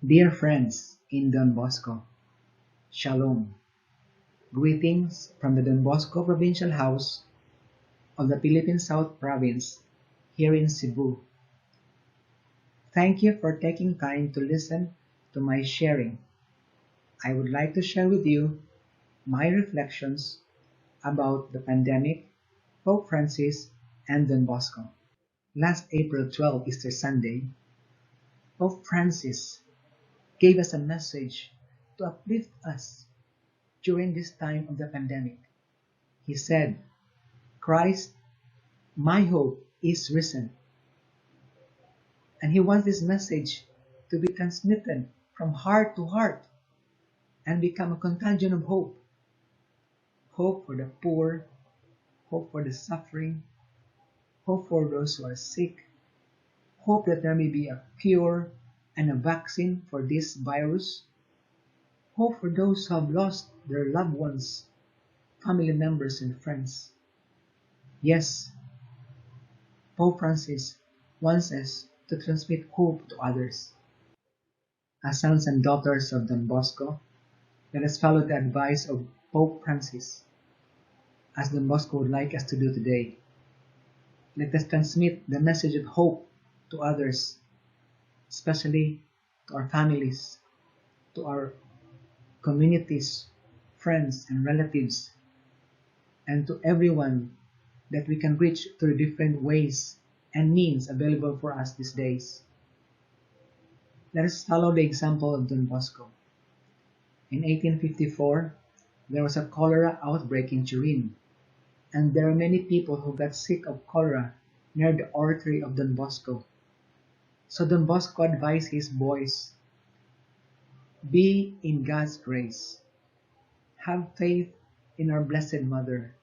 Dear friends in Don Bosco, Shalom. Greetings from the Don Bosco Provincial House of the Philippine South Province here in Cebu. Thank you for taking time to listen to my sharing. I would like to share with you my reflections about the pandemic, Pope Francis, and Don Bosco. Last April 12, Easter Sunday, Pope Francis gave us a message to uplift us during this time of the pandemic. He said, Christ, my hope, is risen. And he wants this message to be transmitted from heart to heart and become a contagion of hope. Hope for the poor, hope for the suffering, hope for those who are sick, hope that there may be a cure and a vaccine for this virus, hope for those who have lost their loved ones, family members, and friends. Yes, Pope Francis wants us to transmit hope to others. As sons and daughters of Don Bosco, let us follow the advice of Pope Francis, as Don Bosco would like us to do today. Let us transmit the message of hope to others, especially to our families, to our communities, friends, and relatives, and to everyone that we can reach through different ways and means available for us these days. Let us follow the example of Don Bosco. In 1854, there was a cholera outbreak in Turin, and there were many people who got sick of cholera near the oratory of Don Bosco. So Don Bosco advised his boys, be in God's grace, have faith in our Blessed Mother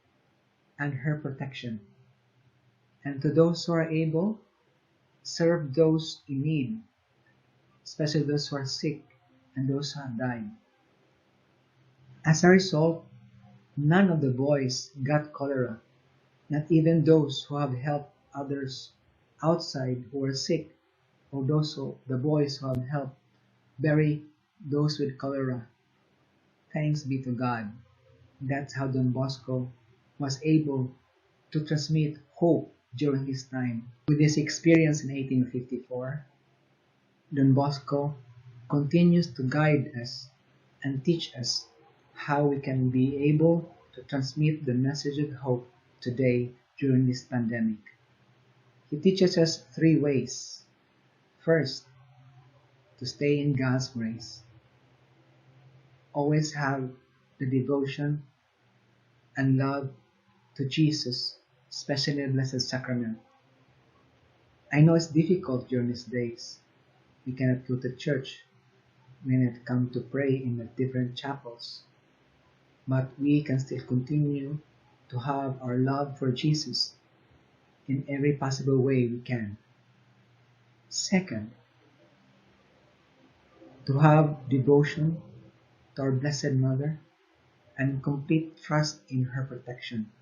and her protection, and to those who are able, serve those in need, especially those who are sick and those who have died. As a result, none of the boys got cholera, not even those who have helped others outside who are sick, or the boys who have helped bury those with cholera. Thanks be to God. That's how Don Bosco was able to transmit hope during his time. With his experience in 1854, Don Bosco continues to guide us and teach us how we can be able to transmit the message of hope today during this pandemic. He teaches us 3 ways. First, to stay in God's grace. Always have the devotion and love to Jesus, especially the Blessed Sacrament. I know it's difficult during these days. We cannot go to church, we cannot come to pray in the different chapels, but we can still continue to have our love for Jesus in every possible way we can. Second, to have devotion to our Blessed Mother and complete trust in her protection.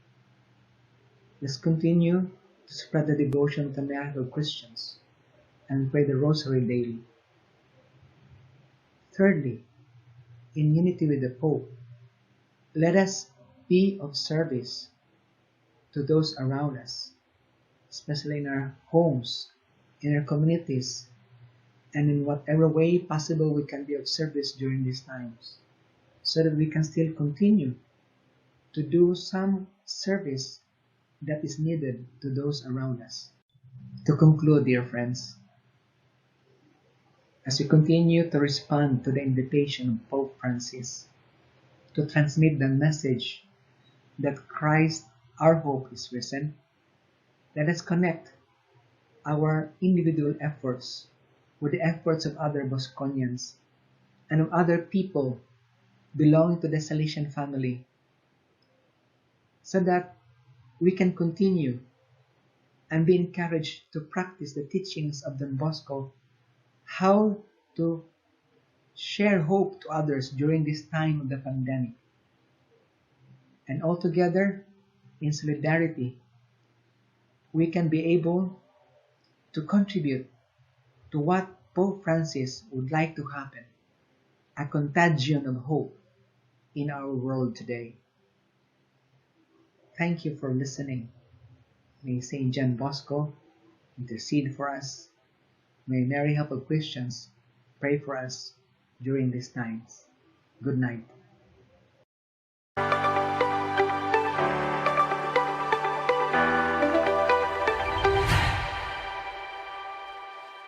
Let's continue to spread the devotion to miracle Christians and pray the Rosary daily. Thirdly, in unity with the Pope, let us be of service to those around us, especially in our homes, in our communities, and in whatever way possible we can be of service during these times, so that we can still continue to do some service that is needed to those around us. To conclude, dear friends, as we continue to respond to the invitation of Pope Francis to transmit the message that Christ, our hope, is risen, let us connect our individual efforts with the efforts of other Bosconians and of other people belonging to the Salesian family, so that we can continue and be encouraged to practice the teachings of Don Bosco, how to share hope to others during this time of the pandemic. And all together, in solidarity, we can be able to contribute to what Pope Francis would like to happen, a contagion of hope in our world today. Thank you for listening. May Saint John Bosco intercede for us. May Mary, Help of Christians, pray for us during these times. Good night.